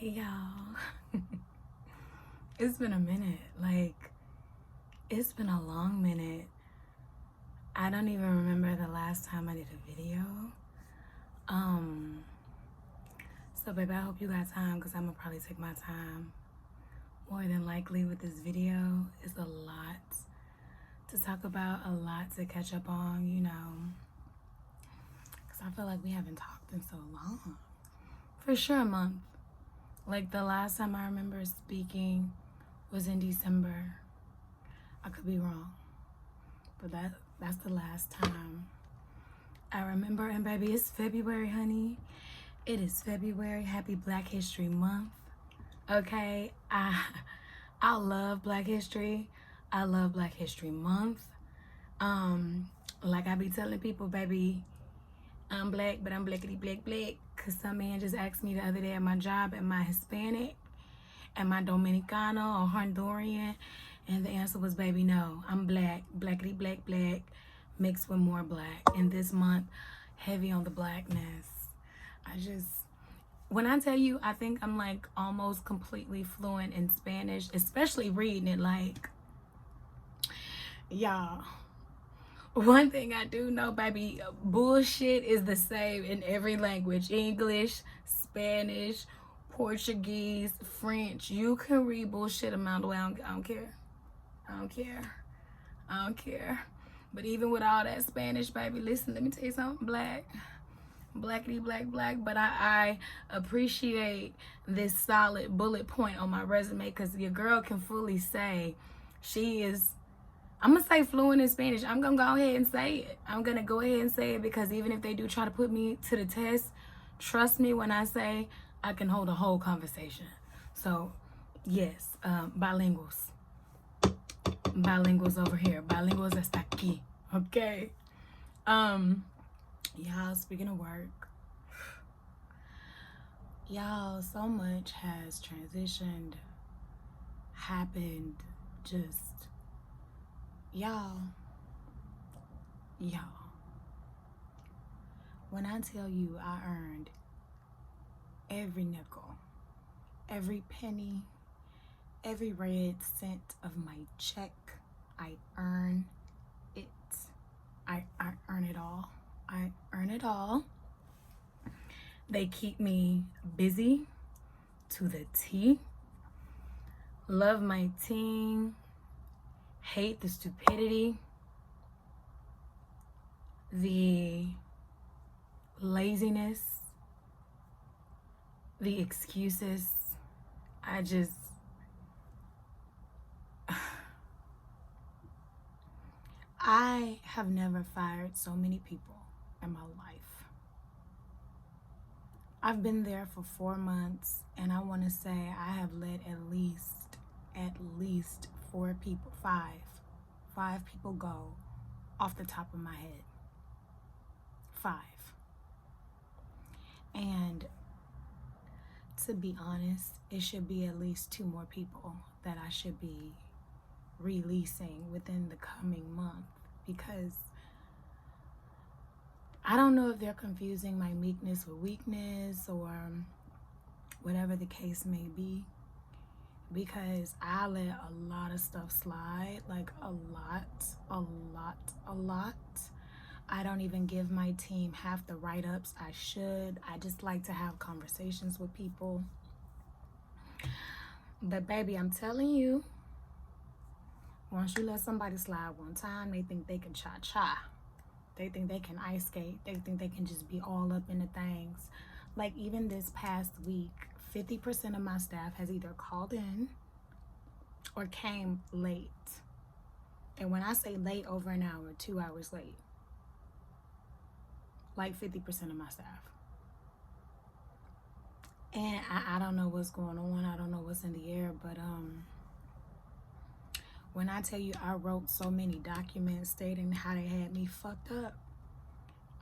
Hey y'all. It's been a minute. It's been a long minute. I don't even remember the last time I did a video. So baby, I hope you got time because I'm gonna probably take my time. More than likely with this video, it's a lot to talk about, a lot to catch up on, because I feel like we haven't talked in so long. For sure a month. Like the last time I remember speaking was in December. I could be wrong, but that's the last time I remember. And baby, it's February, honey. It is February. Happy Black History Month. Okay, I love Black History. I love Black History Month. Like I be telling people, baby, I'm black, but I'm blackity black. Cause some man just asked me the other day at my job, am I Hispanic? Am I Dominicano or Honduran? And the answer was, baby, no, I'm black, blackity black, mixed with more black. And this month, heavy on the blackness. When I tell you, I think I'm like almost completely fluent in Spanish, especially reading it. Like, y'all, one thing I do know, baby, bullshit is the same in every language. English, Spanish, Portuguese, French. You can read bullshit a mile away. I don't care. I don't care. But even with all that Spanish, baby, listen, let me tell you something. Blackity black. But I appreciate this solid bullet point on my resume because your girl can fully say she is, I'm going to say fluent in Spanish. I'm going to go ahead and say it. I'm going to go ahead and say it because even if they do try to put me to the test, trust me when I say I can hold a whole conversation. So, yes, bilinguals. Bilinguals over here. Bilinguals hasta aquí. Okay? Y'all, speaking of work, y'all, so much has transitioned, happened, just, y'all, when I tell you I earned every nickel, every penny, every red cent of my check, I earn it. I earn it all. I earn it all. They keep me busy to the T. Love my team. Hate the stupidity. The laziness. The excuses. I have never fired so many people in my life. I've been there for 4 months, and I want to say I have let at least 4 people, five people go off the top of my head. 5. And to be honest, it should be at least 2 more people that I should be releasing within the coming month, because I don't know if they're confusing my meekness with weakness or whatever the case may be, because I let a lot of stuff slide, like a lot. I don't even give my team half the write-ups I should. I just like to have conversations with people. But baby, I'm telling you, once you let somebody slide one time, they think they can cha-cha. They think they can ice skate. They think they can just be all up in the things. Like even this past week, 50% of my staff has either called in or came late. And when I say late, over an hour, 2 hours late. Like 50% of my staff. And I don't know what's going on. I don't know what's in the air, but when I tell you I wrote so many documents stating how they had me fucked up,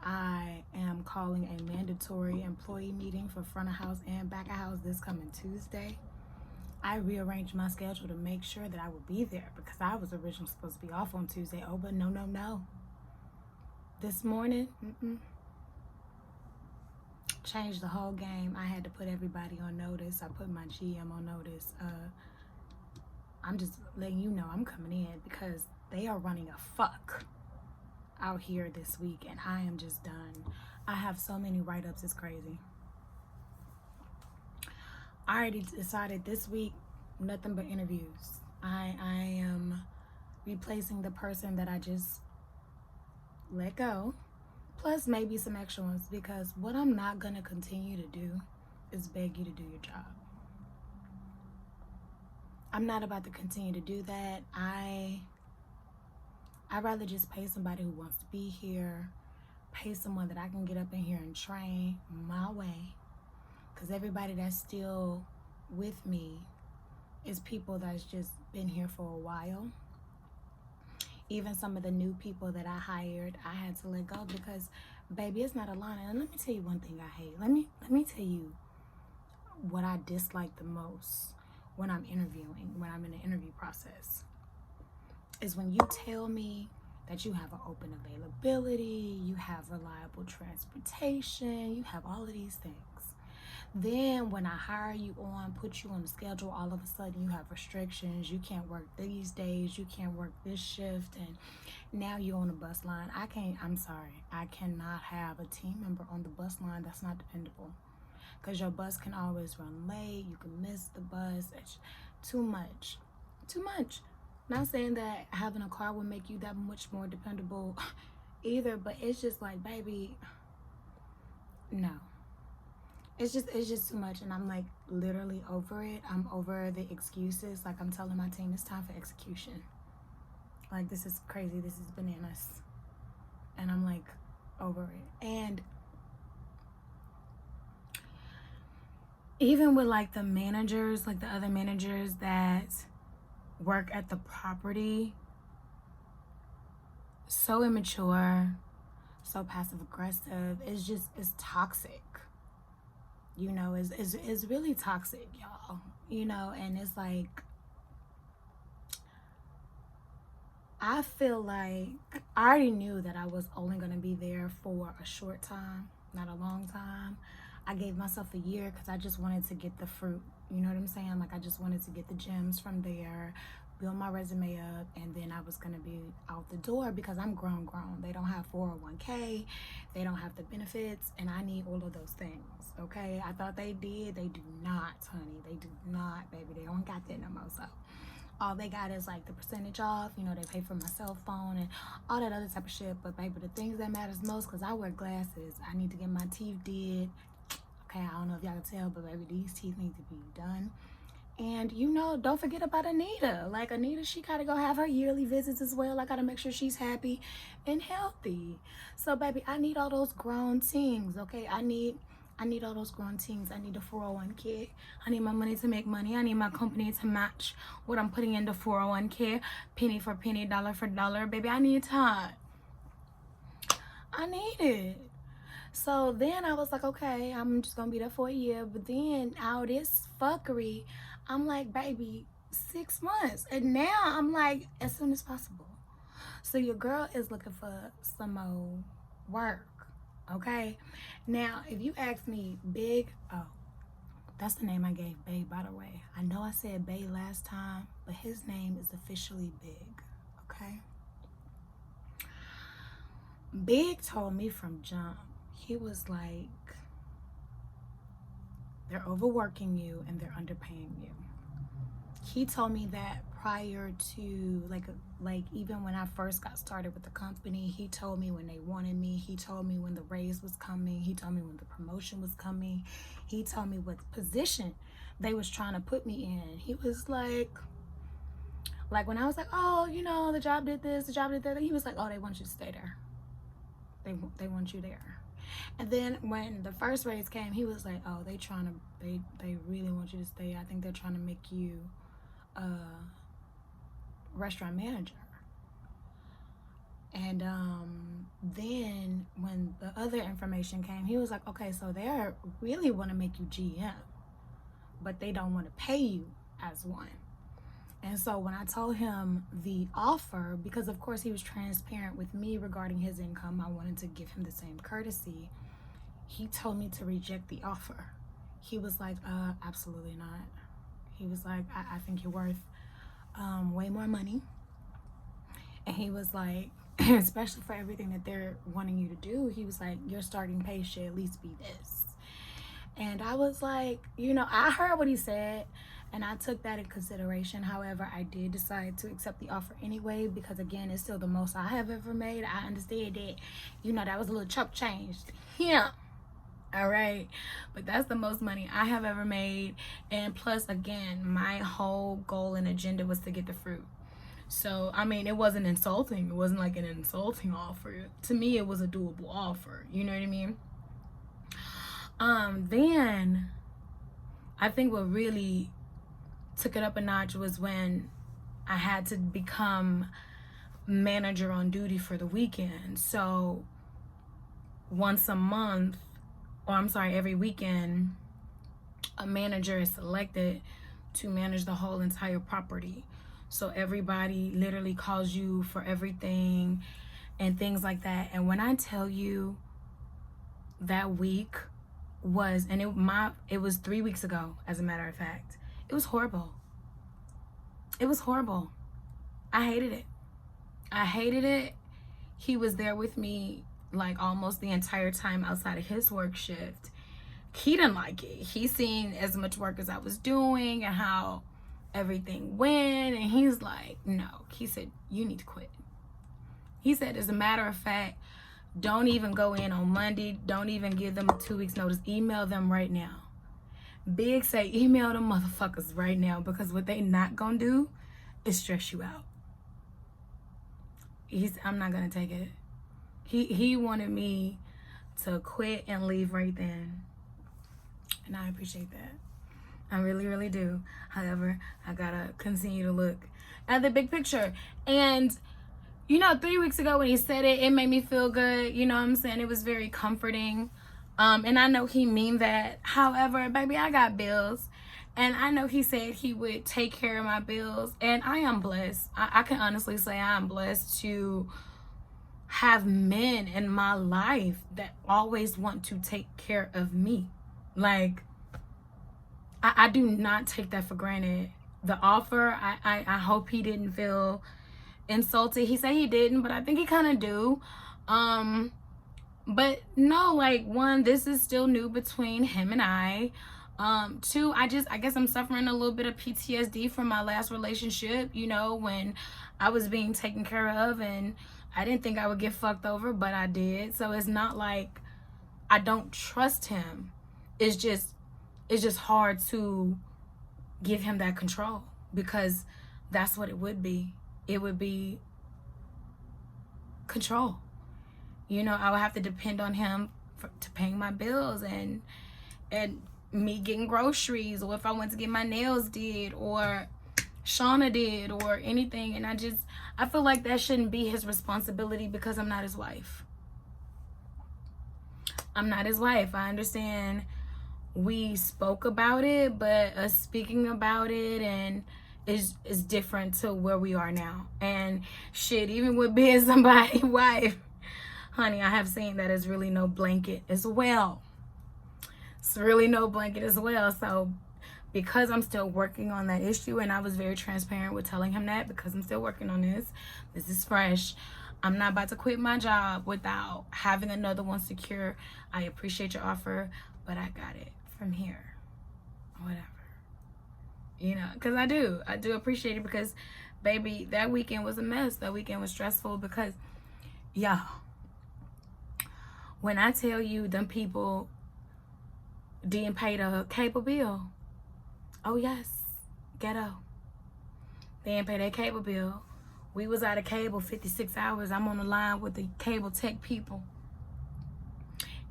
I am calling a mandatory employee meeting for front of house and back of house this coming Tuesday. I rearranged my schedule to make sure that I would be there because I was originally supposed to be off on Tuesday. Oh, but no. This morning, changed the whole game. I had to put everybody on notice. I put my GM on notice. I'm just letting you know I'm coming in because they are running a fuck out here this week, and I am just done. I have so many write-ups, it's crazy. I already decided this week, nothing but interviews. I am replacing the person that I just let go, plus maybe some extra ones, because what I'm not gonna continue to do is beg you to do your job. I'm not about to continue to do that. I'd rather just pay somebody who wants to be here, pay someone that I can get up in here and train my way, because everybody that's still with me is people that's just been here for a while. Even some of the new people that I hired, I had to let go because, baby, it's not aligned. And let me tell you one thing I hate. Let me tell you what I dislike the most when I'm interviewing, when I'm in the interview process, is when you tell me that you have an open availability, you have reliable transportation, you have all of these things. Then when I hire you on, put you on the schedule, all of a sudden you have restrictions. You can't work these days, you can't work this shift, and now you're on the bus line. I'm sorry, I cannot have a team member on the bus line that's not dependable. Because your bus can always run late, you can miss the bus. It's too much. Not saying that having a car will make you that much more dependable either, but it's just like, baby, no. It's just too much, and I'm like literally over it. I'm over the excuses. Like, I'm telling my team it's time for execution. Like, this is crazy, this is bananas. And I'm like over it. And even with like the managers, like the other managers that work at the property, so immature, so passive aggressive. It's toxic. You know, it's really toxic, y'all. You know, and it's like, I feel like I already knew that I was only going to be there for a short time, not a long time. I gave myself a year because I just wanted to get the fruit. You know what I'm saying? Like, I just wanted to get the gems from there, build my resume up, and then I was going to be out the door because I'm grown. They don't have 401k, they don't have the benefits, and I need all of those things, okay? I thought they did. They do not, honey. They do not, baby. They don't got that no more. So all they got is like the percentage off, you know, they pay for my cell phone and all that other type of shit. But baby, the things that matters most, because I wear glasses, I need to get my teeth did. Okay, I don't know if y'all can tell, but baby, these teeth need to be done. And, you know, don't forget about Anita. Like, Anita, she gotta go have her yearly visits as well. I gotta make sure she's happy and healthy. So, baby, I need all those grown things, okay? I need all those grown things. I need the 401k. I need my money to make money. I need my company to match what I'm putting into 401k. Penny for penny, dollar for dollar. Baby, I need time. I need it. So then I was like, okay, I'm just gonna be there for a year. But then all this fuckery, I'm like, baby, 6 months. And now I'm like, as soon as possible. So your girl is looking for some more work, okay? Now, if you ask me, Big, oh, that's the name I gave Bay, by the way. I know I said Bay last time, but his name is officially Big, okay? Big told me from jump, he was like, they're overworking you and they're underpaying you. He told me that prior to, like even when I first got started with the company. He told me when they wanted me. He told me when the raise was coming. He told me when the promotion was coming. He told me what position they was trying to put me in. He was like when I was like, oh, you know, the job did this, the job did that, he was like, oh, they want you to stay there. They want you there. And then when the first raise came, he was like, oh, they really want you to stay. I think they're trying to make you a restaurant manager. And then when the other information came, he was like, okay, so they really want to make you GM, but they don't want to pay you as one. And so when I told him the offer, because of course he was transparent with me regarding his income, I wanted to give him the same courtesy. he told me to reject the offer. He was like, absolutely not. He was like, I think you're worth way more money. And he was like, especially for everything that they're wanting you to do, he was like, your starting pay should at least be this. And I was like, you know, I heard what he said and I took that in consideration. However, I did decide to accept the offer anyway, because again, it's still the most I have ever made. I understand that, you know, that was a little chump change. Yeah. All right, but that's the most money I have ever made. And plus, again, my whole goal and agenda was to get the fruit. So I mean, it wasn't insulting. It wasn't like an insulting offer to me. It was a doable offer, you know what I mean? Then I think what really took it up a notch was when I had to become manager on duty for the weekend. So once a month, or I'm sorry, every weekend, a manager is selected to manage the whole entire property. So everybody literally calls you for everything and things like that. And when I tell you that week was, and it was 3 weeks ago, as a matter of fact, it was horrible. It was horrible. I hated it. I hated it. He was there with me like almost the entire time outside of his work shift. He didn't like it. He seen as much work as I was doing and how everything went, and he's like, no. He said, you need to quit. He said, as a matter of fact, don't even go in on Monday. Don't even give them a 2 weeks notice. Email them right now. Big say, email them motherfuckers right now, because what they not gonna do is stress you out. I'm not gonna take it. He wanted me to quit and leave right then. And I appreciate that. I really, really do. However, I gotta continue to look at the big picture. And, you know, 3 weeks ago when he said it, it made me feel good. You know what I'm saying? It was very comforting. And I know he mean that. However, baby, I got bills. And I know he said he would take care of my bills. And I am blessed. I can honestly say I am blessed to have men in my life that always want to take care of me. Like, I do not take that for granted. The offer, I hope he didn't feel insulted. He said he didn't, but I think he kind of do. But no, like, one, this is still new between him and I. Two, I guess I'm suffering a little bit of PTSD from my last relationship, you know, when I was being taken care of and I didn't think I would get fucked over, but I did. So it's not like I don't trust him. It's just hard to give him that control, because that's what it would be. It would be control. You know, I would have to depend on him to paying my bills and me getting groceries, or if I went to get my nails did, or Shauna did, or anything. And I feel like that shouldn't be his responsibility, because I'm not his wife. I'm not his wife. I understand we spoke about it, but us speaking about it and is different to where we are now. And shit, even with being somebody's wife, honey, I have seen that it's really no blanket as well. It's really no blanket as well. So because I'm still working on that issue, and I was very transparent with telling him that, because I'm still working on this is fresh. I'm not about to quit my job without having another one secure. I appreciate your offer, but I got it from here, whatever, you know, because I do appreciate it, because baby, that weekend was a mess. That weekend was stressful, because y'all, when I tell you them people didn't pay the cable bill, oh yes, ghetto, they didn't pay their cable bill. We was out of cable 56 hours. I'm on the line with the cable tech people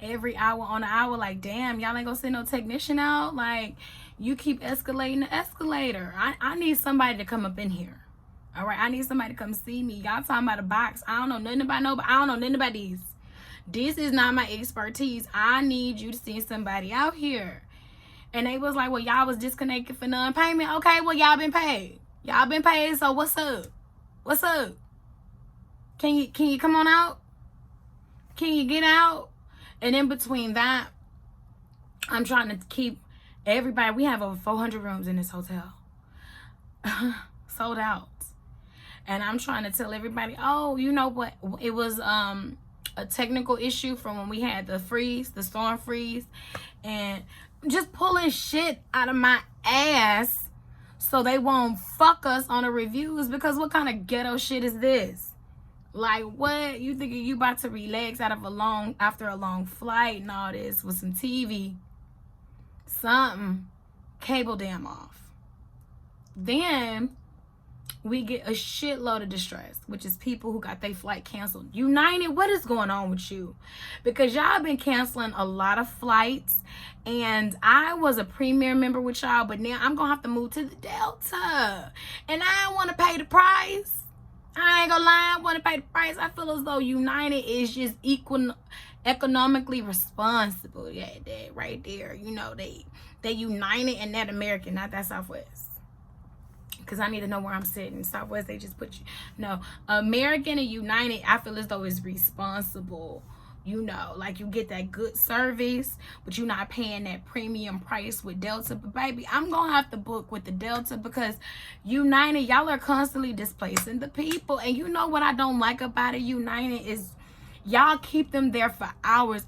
every hour on the hour, like, damn, y'all ain't gonna send no technician out? Like, you keep escalating the escalator. I need somebody to come up in here. All right, I need somebody to come see me. Y'all talking about a box. I don't know nothing about nobody. I don't know nothing about these. This is not my expertise. I need you to send somebody out here. And they was like, well, y'all was disconnected for non-payment. Okay, well, y'all been paid. Y'all been paid, so what's up? What's up? Can you come on out? Can you get out? And in between that, I'm trying to keep everybody. We have over 400 rooms in this hotel. Sold out. And I'm trying to tell everybody, oh, you know what? It was a technical issue from when we had the storm freeze. And just pulling shit out of my ass so they won't fuck us on the reviews, because what kind of ghetto shit is this? Like, what? You thinking you about to relax after a long flight and all this with some TV? Something. Cable damn off. Then we get a shitload of distress, which is people who got their flight canceled. United, what is going on with you? Because y'all been canceling a lot of flights, and I was a Premier member with y'all, but now I'm gonna have to move to the Delta, and I don't want to pay the price. I ain't gonna lie, I want to pay the price. I feel as though United is just economically responsible. Yeah, that right there. You know, they United and that American, not that Southwest. Because I need to know where I'm sitting. Southwest, they just put you. No, American and United, I feel as though is responsible. You know, like you get that good service, but you're not paying that premium price with Delta. But baby, I'm going to have to book with the Delta, because United, y'all are constantly displacing the people. And you know what I don't like about it, United, is y'all keep them there for hours.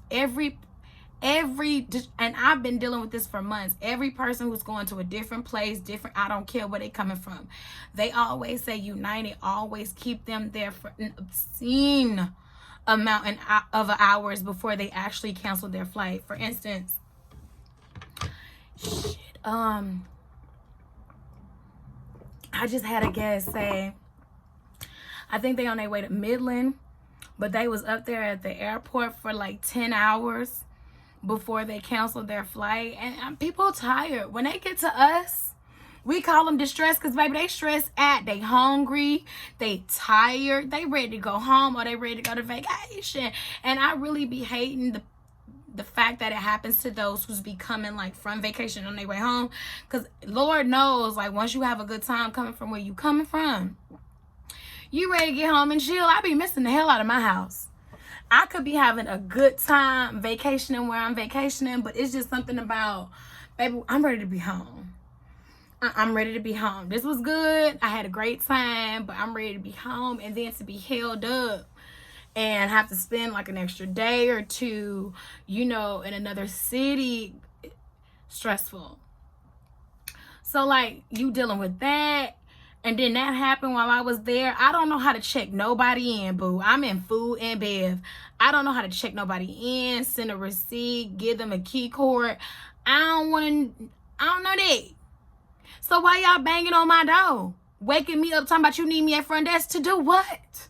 And I've been dealing with this for months. Every person who's going to a different place, I don't care where they coming from, they always say United always keep them there for an obscene amount of hours before they actually cancel their flight. For instance, I just had a guest say, I think they on their way to Midland, but they was up there at the airport for like 10 hours before they canceled their flight. And people tired. When they get to us, we call them distressed, because baby, they stressed out. They hungry, they tired, they ready to go home, or they ready to go to vacation. And I really be hating the fact that it happens to those who's be coming like from vacation on their way home, because Lord knows, like, once you have a good time coming from where you coming from, you ready to get home and chill. I be missing the hell out of my house. I could be having a good time vacationing where I'm vacationing, but it's just something about, baby, I'm ready to be home. I'm ready to be home. This was good. I had a great time, but I'm ready to be home. And then to be held up and have to spend like an extra day or two, you know, in another city, stressful. So like, you dealing with that. And then that happened while I was there. I don't know how to check nobody in, boo. I'm in food and bev. I don't know how to check nobody in, send a receipt, give them a key card. I don't know that. So why y'all banging on my door? Waking me up talking about you need me at front desk to do what?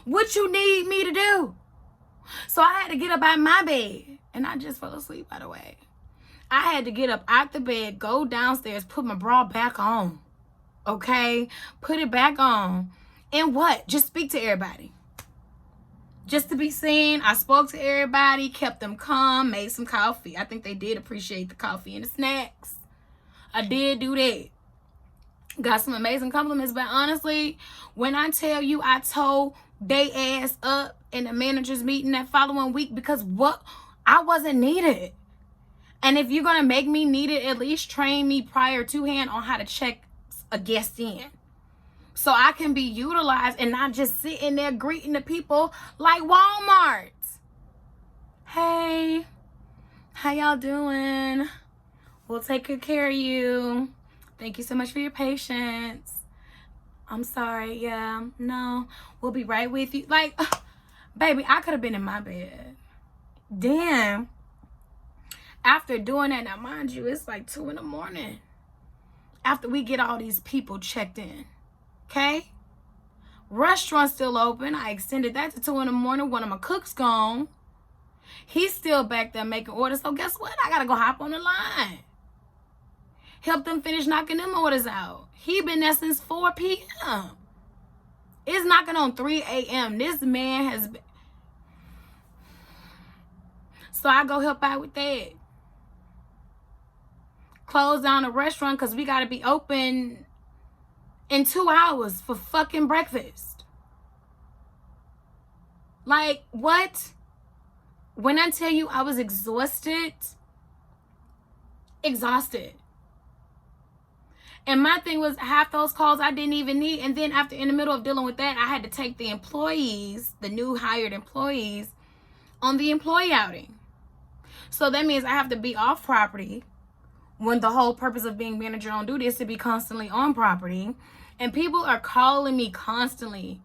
What you need me to do? So I had to get up out of my bed. And I just fell asleep, by the way. I had to get up out the bed, go downstairs, put my bra back on. Okay, put it back on, and what? Just speak to everybody, just to be seen. I spoke to everybody, kept them calm, made some coffee. I think they did appreciate the coffee and the snacks. I did do that. Got some amazing compliments, but honestly, when I tell you, I told they ass up in the managers meeting that following week, because what? I wasn't needed. And if you're gonna make me needed, at least train me prior to hand on how to check a guest in, so I can be utilized and not just sitting there greeting the people like Walmart. Hey, how y'all doing? We'll take good care of you. Thank you so much for your patience. I'm sorry. Yeah, no, we'll be right with you. Like, baby, I could have been in my bed. Damn. After doing that, now mind you, it's like 2 a.m. after we get all these people checked in. Okay? Restaurant still open. I extended that to 2 a.m. One of my cooks gone. He's still back there making orders. So guess what? I gotta go hop on the line. Help them finish knocking them orders out. He been there since 4 p.m. It's knocking on 3 a.m. This man has been. So I go help out with that. Close down the restaurant because we got to be open in 2 hours for fucking breakfast. Like, what? When I tell you I was exhausted. And my thing was, half those calls I didn't even need. And then after, in the middle of dealing with that, I had to take the employees, the new hired employees, on the employee outing. So that means I have to be off property when the whole purpose of being manager on duty is to be constantly on property. And people are calling me constantly.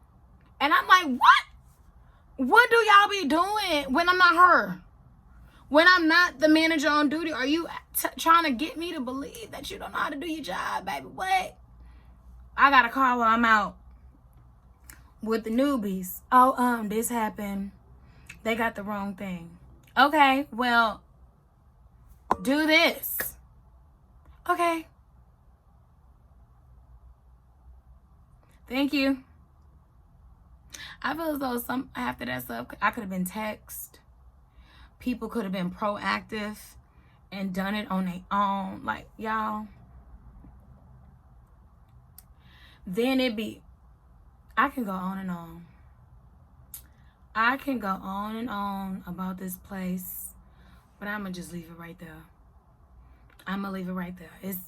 And I'm like, what? What do y'all be doing when I'm not her? When I'm not the manager on duty? Are you trying to get me to believe that you don't know how to do your job, baby? What? I got a call while I'm out with the newbies. Oh, this happened. They got the wrong thing. Okay, well, do this. Okay. Thank you. I feel as though after that stuff, I could have been text. People could have been proactive and done it on their own. Like, y'all. Then I can go on and on. I can go on and on about this place, but I'm going to just leave it right there. I'm going to leave it right there. It's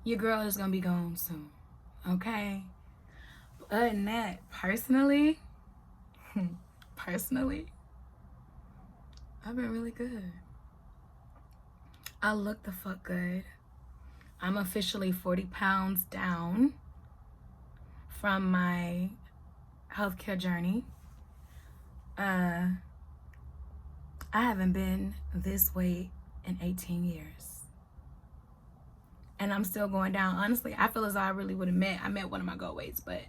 your girl is going to be gone soon. Okay? But other than that, personally, I've been really good. I look the fuck good. I'm officially 40 pounds down from my healthcare journey. I haven't been this weight in 18 years. And I'm still going down. Honestly, I feel as though I really would have I met one of my goal weights, but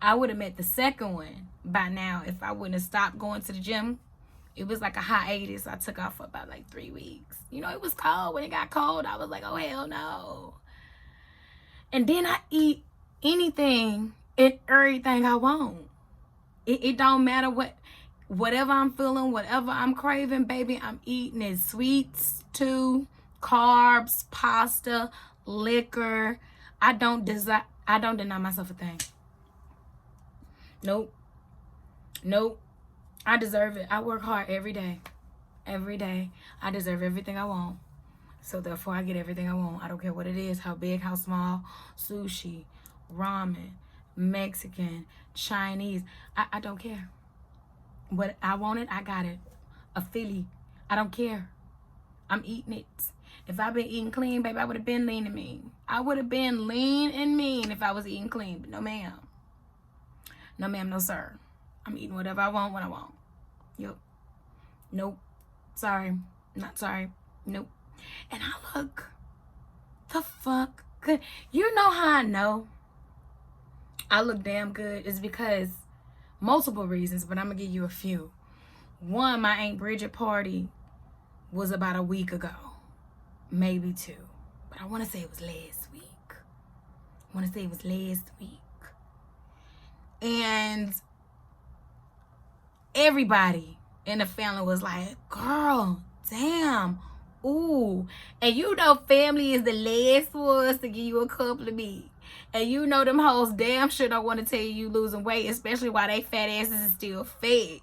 I would have met the second one by now if I wouldn't have stopped going to the gym. It was like a hiatus. I took off for about like 3 weeks. You know, it was cold. When it got cold, I was like, oh, hell no. And then I eat anything and everything I want. It don't matter whatever I'm feeling, whatever I'm craving, baby, I'm eating it. Sweets too, carbs, pasta, liquor. I don't deny myself a thing. Nope. I deserve it. I work hard every day. Every day. I deserve everything I want. So therefore, I get everything I want. I don't care what it is, how big, how small. Sushi, ramen, Mexican, Chinese. I don't care. What I wanted, I got it. A Philly. I don't care. I'm eating it. If I've been eating clean, baby, I would have been lean and mean. I would have been lean and mean if I was eating clean. But no, ma'am. No, ma'am, no, sir. I'm eating whatever I want when I want. Yep. Nope. Sorry. Not sorry. Nope. And I look the fuck good. You know how I know I look damn good? It's because multiple reasons, but I'm going to give you a few. One, my Aunt Bridget party was about a week ago. Maybe 2. But I want to say it was last week. And everybody in the family was like, girl, damn, ooh. And you know family is the last ones to give you a compliment. And you know them hoes damn sure don't want to tell you losing weight, especially while they fat asses is still fat.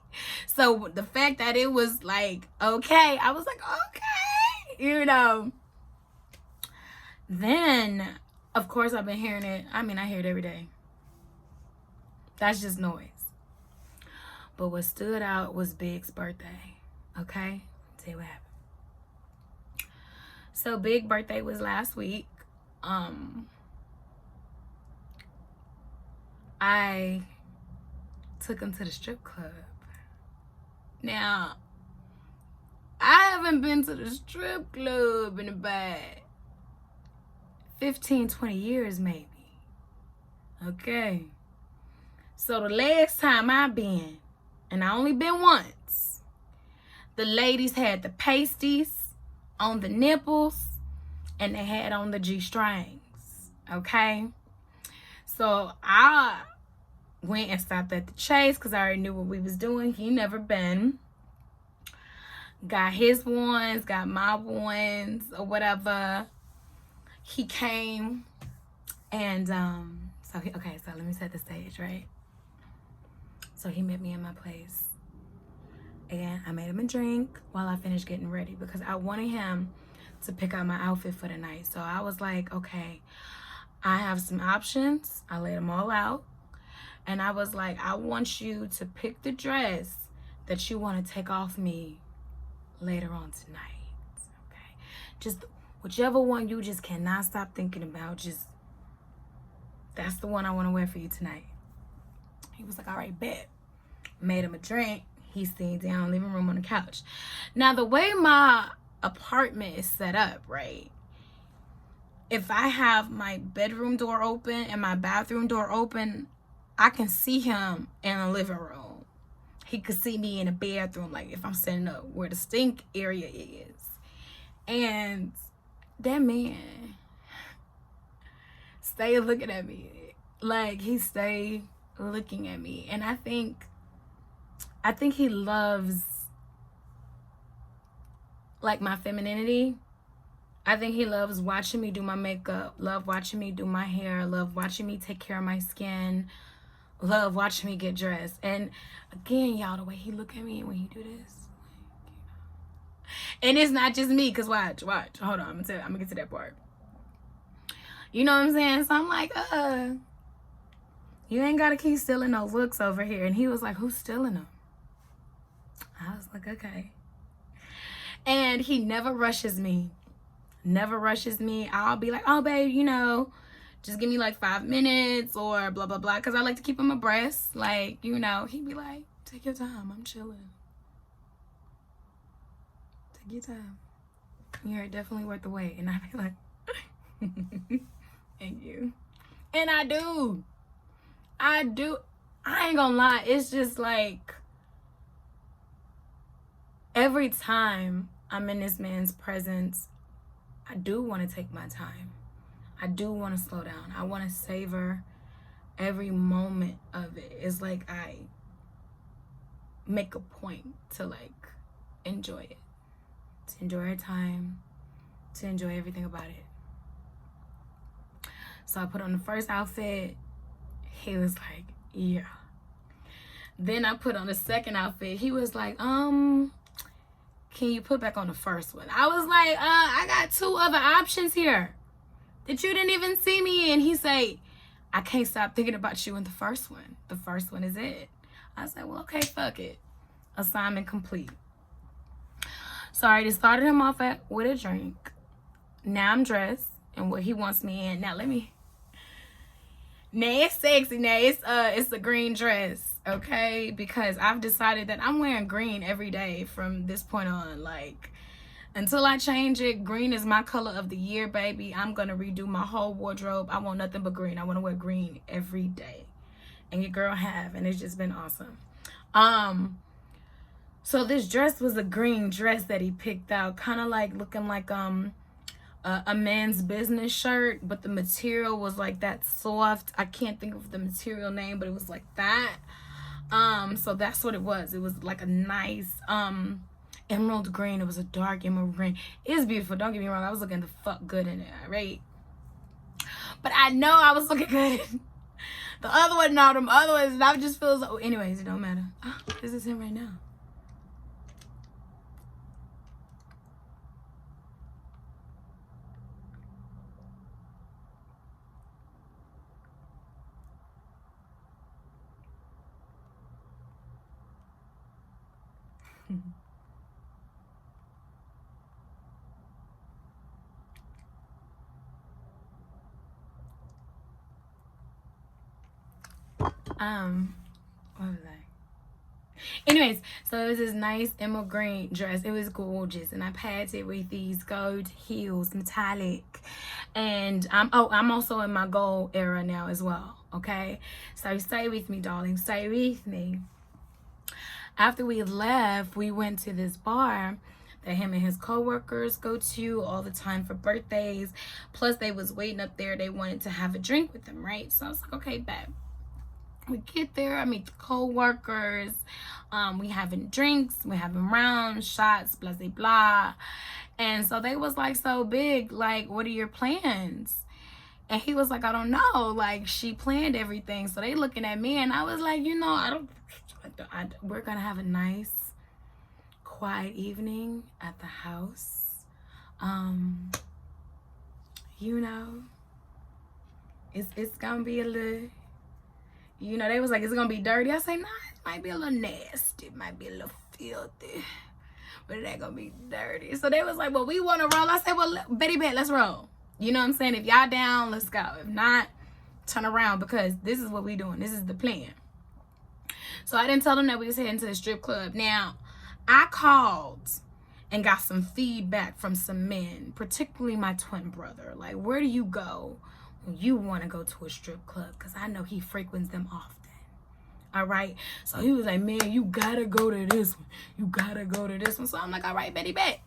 So the fact that it was like, okay, I was like, okay, you know. Then, of course, I've been hearing it. I mean, I hear it every day. That's just noise. But what stood out was Big's birthday. Okay? I'll tell you what happened. So Big's birthday was last week. I took him to the strip club. Now, I haven't been to the strip club in about 15, 20 years maybe. Okay. So the last time I've been, and I only been once, the ladies had the pasties on the nipples and they had on the G-strings. Okay? So I went and stopped at the Chase because I already knew what we was doing. He never been. Got his ones, got my ones, or whatever. He came and so let me set the stage, right? So he met me in my place. And I made him a drink while I finished getting ready because I wanted him to pick out my outfit for the night. So I was like, okay, I have some options. I laid them all out. And I was like, I want you to pick the dress that you want to take off me later on tonight. Okay? Just whichever one you just cannot stop thinking about. Just, that's the one I want to wear for you tonight. He was like, all right, bet. Made him a drink. He's sitting down, living room on the couch. Now, the way my apartment is set up, right? If I have my bedroom door open and my bathroom door open, I can see him in the living room. He could see me in the bathroom, like if I'm setting up where the stink area is. And that man stayed looking at me. Like, he stayed looking at me. And I think he loves, like, my femininity. I think he loves watching me do my makeup, love watching me do my hair, love watching me take care of my skin, love watching me get dressed. And again, y'all, the way he look at me when he do this, and it's not just me, because watch, hold on, I'm gonna get to that part. You know what I'm saying? So I'm like, you ain't gotta keep stealing those looks over here. And he was like, who's stealing them? I was like, okay. And he never rushes me. I'll be like, oh, babe, you know, just give me like 5 minutes or blah, blah, blah. Because I like to keep him abreast. Like, you know, he'd be like, take your time. I'm chilling. Take your time. You're definitely worth the wait. And I'd be like, thank you. And I do. I ain't gonna lie. It's just like, every time I'm in this man's presence, I do want to take my time. I do want to slow down. I want to savor every moment of it. It's like I make a point to like enjoy it, to enjoy our time, to enjoy everything about it. So I put on the first outfit. He was like, yeah. Then I put on the second outfit. He was like, can you put back on the first one? I was like, I got 2 other options here that you didn't even see me in. He said, I can't stop thinking about you in the first one. The first one is it. I was like, well, okay, fuck it. Assignment complete. So I already started him off with a drink. Now I'm dressed and what he wants me in. Now it's sexy. Now it's a green dress. Okay, because I've decided that I'm wearing green every day from this point on. Like, until I change it, green is my color of the year, baby. I'm gonna redo my whole wardrobe. I want nothing but green. I want to wear green every day, and your girl have, and it's just been awesome. So this dress was a green dress that he picked out, kind of like looking like a man's business shirt, but the material was like that soft. I can't think of the material name, but it was like that. So that's what it was. It was like a nice emerald green. It was a dark emerald green. It's beautiful, don't get me wrong. I was looking the fuck good in it, right? But I know I was looking good. The other one, no, them other ones, I just feel so. Anyways, it don't matter. Oh, this is him right now. What was I? Anyways, so it was this nice emerald green dress. It was gorgeous, and I paired it with these gold heels, metallic. And I'm also in my gold era now as well. Okay, so stay with me, darling. Stay with me. After we left, we went to this bar that him and his co-workers go to all the time for birthdays. Plus, they was waiting up there. They wanted to have a drink with them, right? So I was like, okay, bet. We get there, I meet the co-workers, we having drinks, we having rounds, shots, blah, blah, blah. And so they was like, so big, like, what are your plans? And he was like, I don't know. Like, she planned everything. So they looking at me, and I was like, you know, we're going to have a nice, quiet evening at the house. You know, it's going to be a little, you know, they was like, it's going to be dirty. I say, nah, it might be a little nasty. It might be a little filthy. But it ain't going to be dirty. So they was like, well, we want to roll. I said, well, Betty Bet, let's roll. You know what I'm saying? If y'all down, let's go. If not, turn around, because this is what we doing. This is the plan. So I didn't tell them that we was heading to the strip club. Now, I called and got some feedback from some men, particularly my twin brother. Like, where do you go when you want to go to a strip club? Because I know he frequents them often. All right? So he was like, man, you got to go to this one. You got to go to this one. So I'm like, all right, Betty Bet.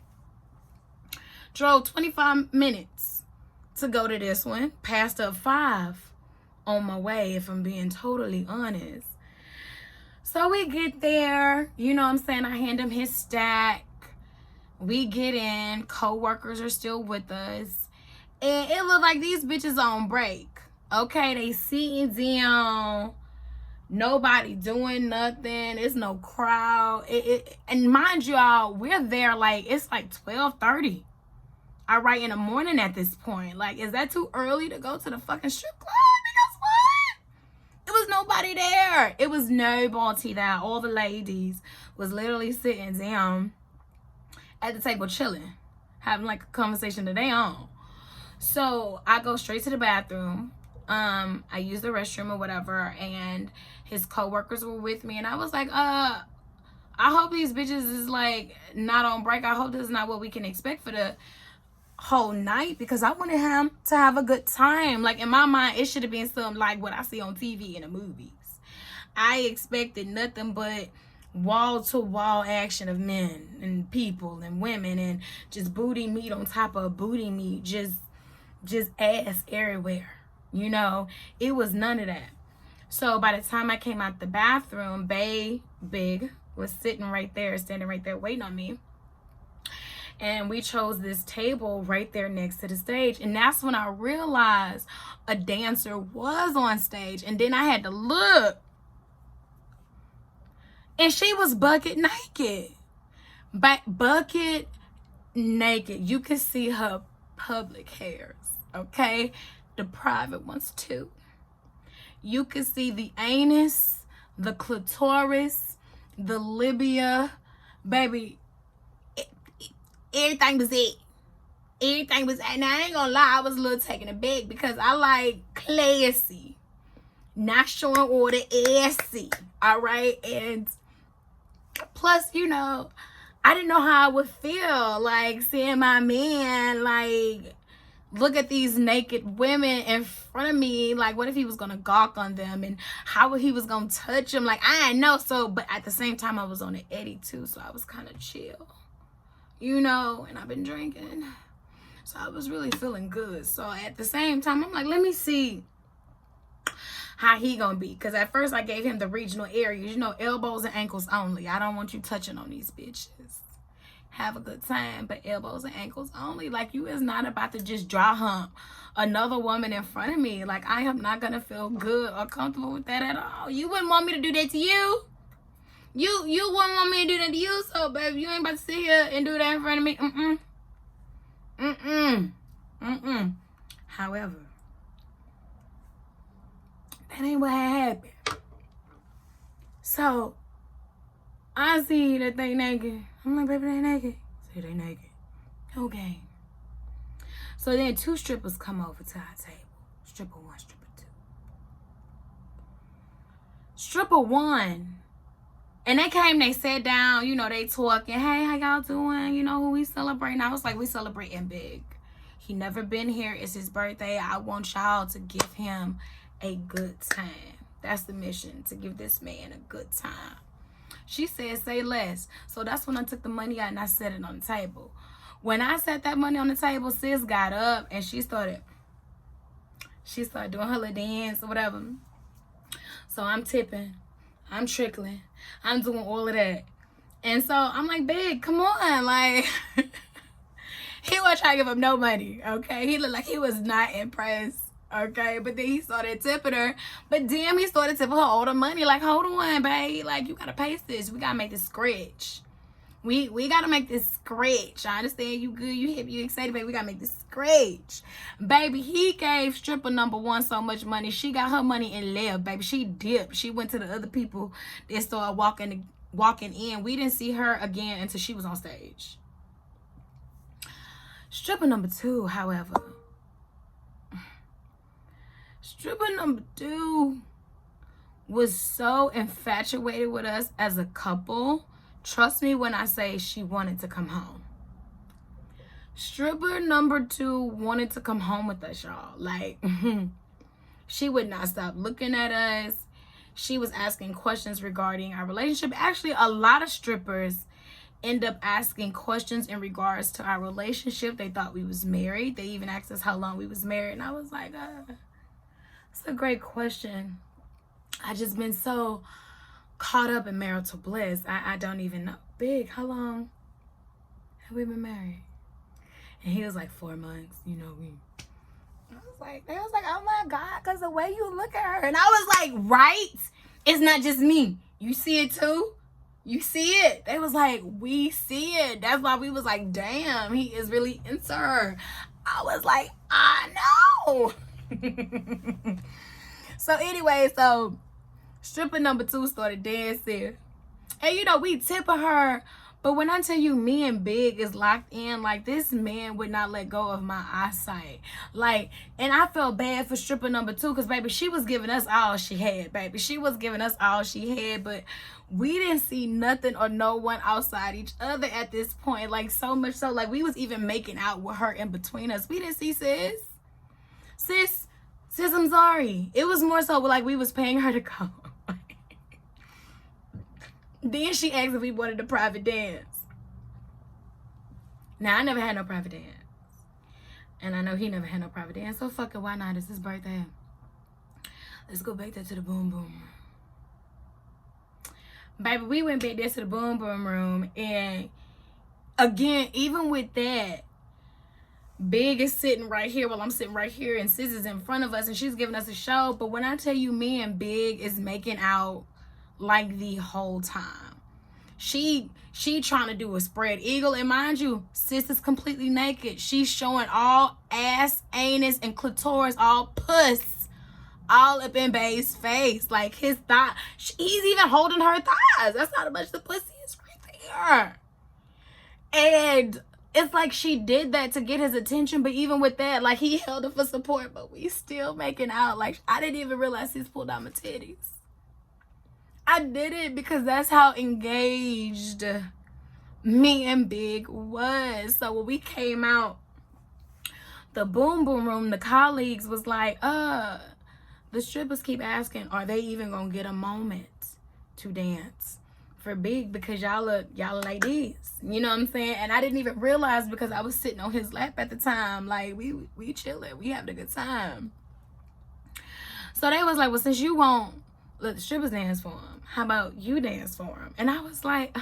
Drove 25 minutes to go to this one. Passed up 5 on my way, if I'm being totally honest. So we get there. You know what I'm saying? I hand him his stack. We get in. Co-workers are still with us. And it looked like these bitches on break. Okay, they sitting down. Nobody doing nothing. It's no crowd. And mind you all, we're there like, it's like 12:30. All right, in the morning at this point. Like, is that too early to go to the fucking strip club? Because what? It was nobody there. It was nobody there. All the ladies was literally sitting down at the table chilling, having like a conversation that they on. So I go straight to the bathroom. I use the restroom or whatever, and his co-workers were with me, and I was like, I hope these bitches is like not on break. I hope this is not what we can expect for the whole night, because I wanted him to have a good time. Like, in my mind, it should have been something like what I see on TV in the movies. I expected nothing but wall-to-wall action of men and people and women, and just booty meat on top of booty meat, just ass everywhere. You know, it was none of that. So by the time I came out the bathroom, Bae Big was sitting right there, standing right there waiting on me. And we chose this table right there next to the stage. And that's when I realized a dancer was on stage. And then I had to look. And she was bucket naked. Bucket naked. You could see her public hairs, okay? The private ones too. You could see the anus, the clitoris, the labia. Baby, everything was it. Everything was, and I ain't gonna lie, I was a little taken aback because I like classy, not showing all the assy. All right, and plus, you know, I didn't know how I would feel like seeing my man like look at these naked women in front of me. Like, what if he was gonna gawk on them, and how he was gonna touch them? Like, I didn't know. So, but at the same time, I was on an Eddie too, so I was kind of chill, you know, and I've been drinking, so I was really feeling good. So at the same time, I'm like, let me see how he gonna be, because at first I gave him the regional areas, you know, elbows and ankles only. I don't want you touching on these bitches. Have a good time, but elbows and ankles only. Like, you is not about to just dry hump another woman in front of me. Like, I am not gonna feel good or comfortable with that at all. You wouldn't want me to do that to you. You wouldn't want me to do that to you. So, baby, you ain't about to sit here and do that in front of me. However, that ain't what happened. So I see that they naked. I'm like, baby, they naked. Say they naked. Okay. So then 2 strippers come over to our table. Stripper 1, stripper 2. Stripper 1. And they came, they sat down, you know, they talking. Hey, how y'all doing? You know, who we celebrating? I was like, we celebrating big. He never been here. It's his birthday. I want y'all to give him a good time. That's the mission, to give this man a good time. She said, say less. So that's when I took the money out and I set it on the table. When I set that money on the table, sis got up and she started doing her little dance or whatever. So I'm tipping, I'm trickling, I'm doing all of that. And so I'm like, big, come on. Like, he wasn't trying to give up no money, okay? He looked like he was not impressed Okay, but then he started tipping her. But damn, he started tipping her all the money. Like, hold on, babe. Like, you gotta pace this. We gotta make this scratch. We gotta make this scratch. I understand you good, you hip, you excited, baby. We gotta make this scratch. Baby, he gave stripper number one so much money. She got her money and left, baby. She dipped. She went to the other people that started walking in. We didn't see her again until she was on stage. Stripper number two, however. Stripper number two was so infatuated with us as a couple. Trust me when I say she wanted to come home. Stripper number two wanted to come home with us, y'all. Like, she would not stop looking at us. She was asking questions regarding our relationship. Actually, a lot of strippers end up asking questions in regards to our relationship. They thought we was married. They even asked us how long we was married. And I was like, it's a great question. I just been so caught up in marital bliss. I don't even know. Big, how long have we been married? And he was like 4 months. You know, they was like, oh my God, because the way you look at her. And I was like, right? It's not just me. You see it too? You see it? They was like, we see it. That's why we was like, damn, he is really into her. I was like, I know. So anyway, so stripper number two started dancing. And you know, we tipping her. But when I tell you me and Big is locked in, like this man would not let go of my eyesight. Like, and I felt bad for stripper number two because, baby, she was giving us all she had, baby. She was giving us all she had, but we didn't see nothing or no one outside each other at this point. Like, so much so, like, we was even making out with her in between us. We didn't see sis. Sis, I'm sorry. It was more so like we was paying her to go. Then she asked if we wanted a private dance. Now, I never had no private dance. And I know he never had no private dance. So fuck it, why not? It's his birthday. Let's go back there to the boom boom. Baby, we went back there to the boom boom room. And again, even with that, Big is sitting right here while I'm sitting right here. And Sis is in front of us and she's giving us a show. But when I tell you me and Big is making out like the whole time. She trying to do a spread eagle, and mind you, Sis is completely naked. She's showing all ass, anus, and clitoris, all puss, all up in Bae's face. Like his thigh, he's even holding her thighs. That's how much the pussy is right there. And it's like she did that to get his attention, but even with that, like he held her for support, but we still making out. Like I didn't even realize Sis pulled out my titties. I did it because that's how engaged me and Big was. So when we came out the boom boom room, the colleagues was like, the strippers keep asking, are they even gonna get a moment to dance for Big because y'all like this, you know what I'm saying? And I didn't even realize because I was sitting on his lap at the time. Like we chilling, we having a good time. So they was like, well, since you won't let the strippers dance for him, how about you dance for him? And I was like,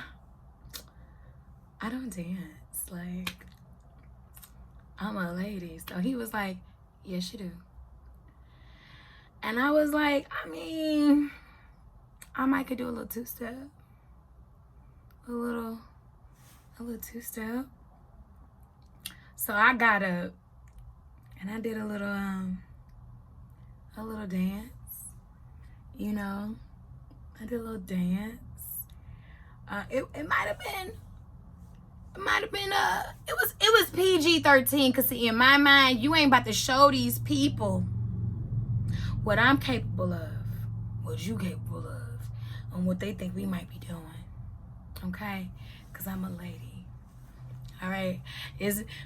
I don't dance. Like, I'm a lady. So he was like, yes, you do. And I was like, I mean, I might could do a little two-step. A little two-step. So I got up and I did a little dance. You know, I did a little dance. It might have been, it was PG-13, because see, in my mind, you ain't about to show these people what I'm capable of, what you capable of, and what they think we might be doing, okay? Because I'm a lady, all right?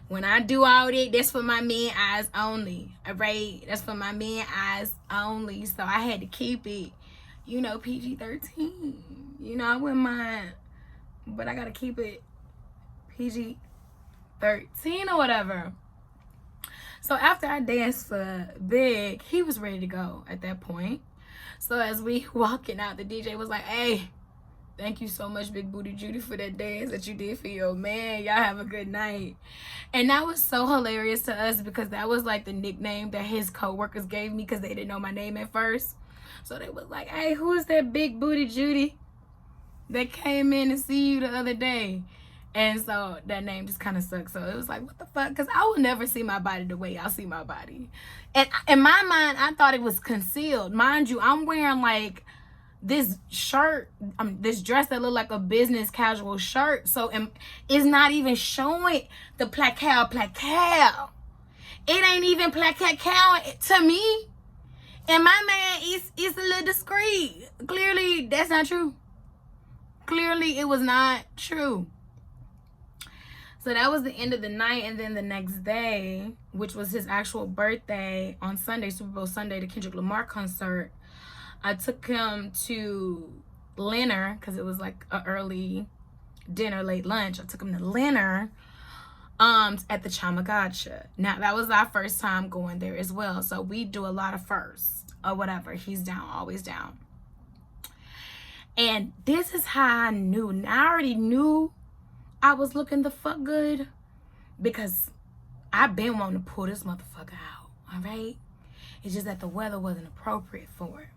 When I do all that, that's for my men eyes only, all right? That's for my men eyes only, so I had to keep it, you know, PG-13. You know, I wouldn't mind, but I gotta keep it PG-13 or whatever. So after I danced for Big, he was ready to go at that point. So as we walking out, the DJ was like, hey, Thank you so much, Big Booty Judy, for that dance that you did for your man. Y'all have a good night. And that was so hilarious to us because that was like the nickname that his co-workers gave me because they didn't know my name at first. So they was like, hey, who is that Big Booty Judy that came in to see you the other day? And so that name just kind of sucks. So it was like, what the fuck? Because I will never see my body the way y'all see my body. And in my mind, I thought it was concealed. Mind you, I'm wearing like this shirt, this dress that looked like a business casual shirt. So it's not even showing the placal. It ain't even placal to me. And my man is a little discreet. Clearly, that's not true. Clearly, it was not true. So that was the end of the night. And then the next day, which was his actual birthday on Sunday, Super Bowl Sunday, the Kendrick Lamar concert, I took him to Leonard because it was like an early dinner, late lunch. I took him to Leonard at the Chamagacha. Now, that was our first time going there as well. So we do a lot of firsts or whatever. He's down, always down. And this is how I knew. Now, I already knew I was looking the fuck good because I've been wanting to pull this motherfucker out, all right? It's just that the weather wasn't appropriate for it.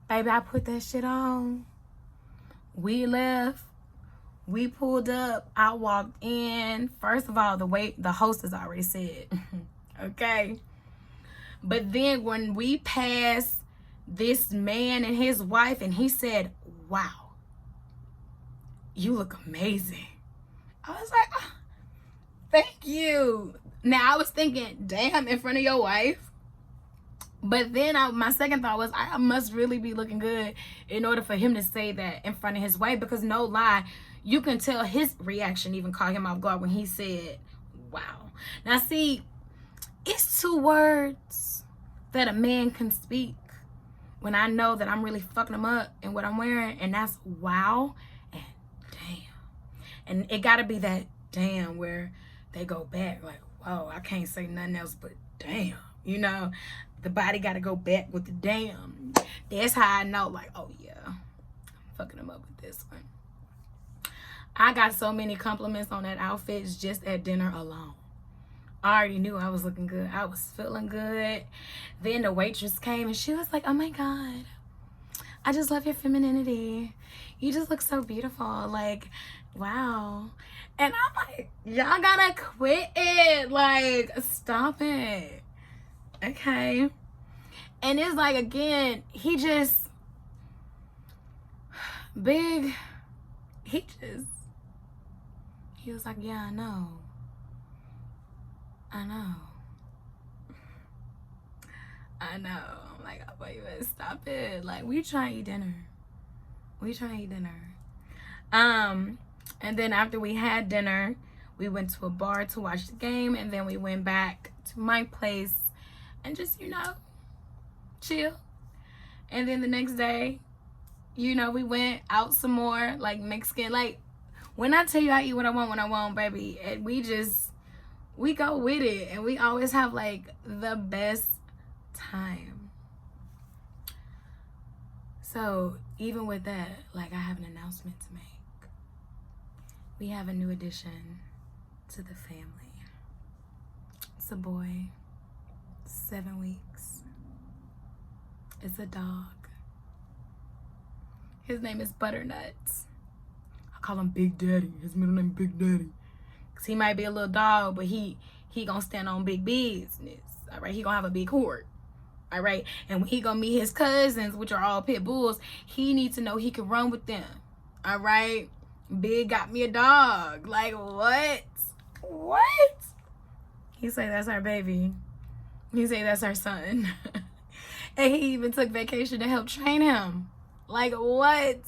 Baby, I put that shit on. We left. We pulled up. I walked in. First of all, the hostess already said, okay? But then when we passed this man and his wife, and he said, wow, you look amazing. I was like, oh, thank you. Now, I was thinking, damn, in front of your wife? But then my second thought was, I must really be looking good in order for him to say that in front of his wife. Because no lie, you can tell his reaction even caught him off guard when he said, wow. Now, see, it's 2 words that a man can speak when I know that I'm really fucking him up in what I'm wearing. And that's wow and damn. And it got to be that damn where they go back like, whoa, I can't say nothing else but damn. You know, the body got to go back with the damn. That's how I know, like, oh, yeah, I'm fucking him up with this one. I got so many compliments on that outfit just at dinner alone. I already knew I was looking good. I was feeling good. Then the waitress came and she was like, oh, my God, I just love your femininity. You just look so beautiful. Like, wow. And I'm like, y'all gotta quit it. Like, stop it. Okay. And it's like, again, he just big. He was like, yeah, I know. I'm like, oh, boy, you better stop it. Like, we trying to eat dinner. And then after we had dinner, we went to a bar to watch the game, and then we went back to my place and just, you know, chill. And then the next day, you know, we went out some more, like Mexican. Like, when I tell you I eat what I want, baby, and we go with it, and we always have like the best time. So even with that, like, I have an announcement to make. We have a new addition to the family. It's a boy, 7 weeks. It's a dog. His name is Butternuts. I call him Big Daddy. His middle name is Big Daddy. Because he might be a little dog, but he gonna stand on big business. All right, he gonna have a big hoard. All right, and when he gonna meet his cousins, which are all pit bulls, he needs to know he can run with them. All right, Big got me a dog. Like, what? He say that's our baby. He say that's our son. And he even took vacation to help train him. Like, what?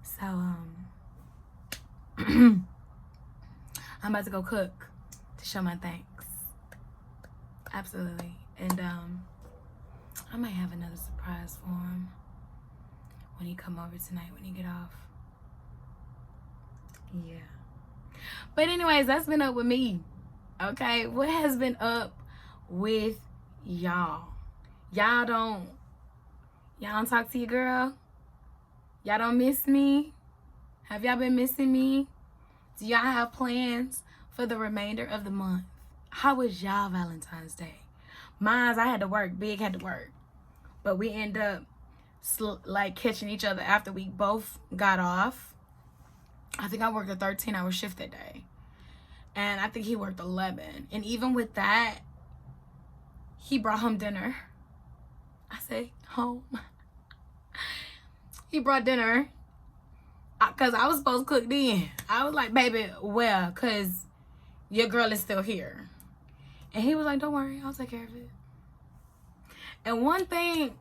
So, I'm about to go cook to show my thanks. Absolutely. And I might have another surprise for him when he come over tonight, when he get off. Yeah. But anyways, that's been up with me. Okay, what has been up with y'all? Y'all Y'all don't talk to your girl? Y'all don't miss me? Have y'all been missing me? Do y'all have plans for the remainder of the month? How was y'all Valentine's Day? Mine's, I had to work. Big had to work. But we end up like catching each other after we both got off. I think I worked a 13-hour shift that day. And I think he worked 11. And even with that, he brought home dinner. I say home. He brought dinner. Because I was supposed to cook then. I was like, baby, well, because your girl is still here. And he was like, don't worry, I'll take care of it. And one thing,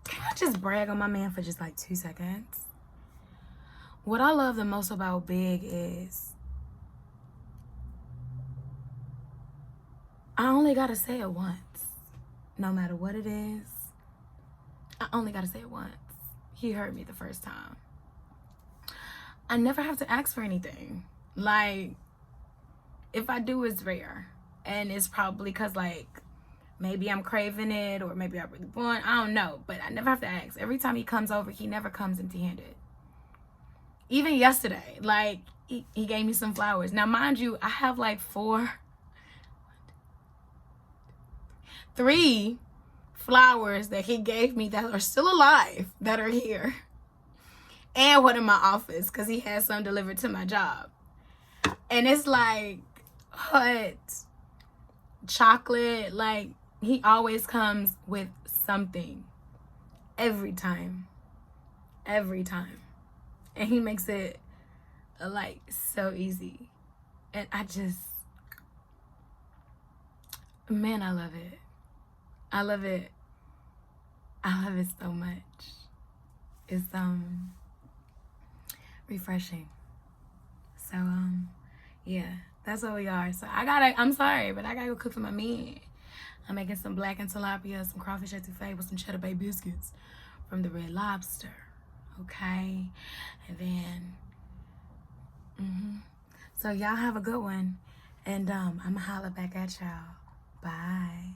can I just brag on my man for just like 2 seconds? What I love the most about Big is I only got to say it once. No matter what it is, I only got to say it once. He heard me the first time. I never have to ask for anything. Like, if I do, it's rare. And it's probably because, like, maybe I'm craving it or maybe I really want. I don't know. But I never have to ask. Every time he comes over, he never comes empty-handed. Even yesterday, like, he gave me some flowers. Now, mind you, I have, like, 3 flowers that he gave me that are still alive, that are here. And one in my office because he had some delivered to my job. And it's like, what? Chocolate. Like, he always comes with something. Every time. Every time. And he makes it, like, so easy. And I just, man, I love it. I love it. I love it so much. It's, refreshing. So yeah, that's what we are. So I'm sorry, but I gotta go cook for my men. I'm making some blackened tilapia, some crawfish etouffee with some cheddar bay biscuits from the Red Lobster. Okay, and then so y'all have a good one, and I'm gonna holler back at y'all. Bye.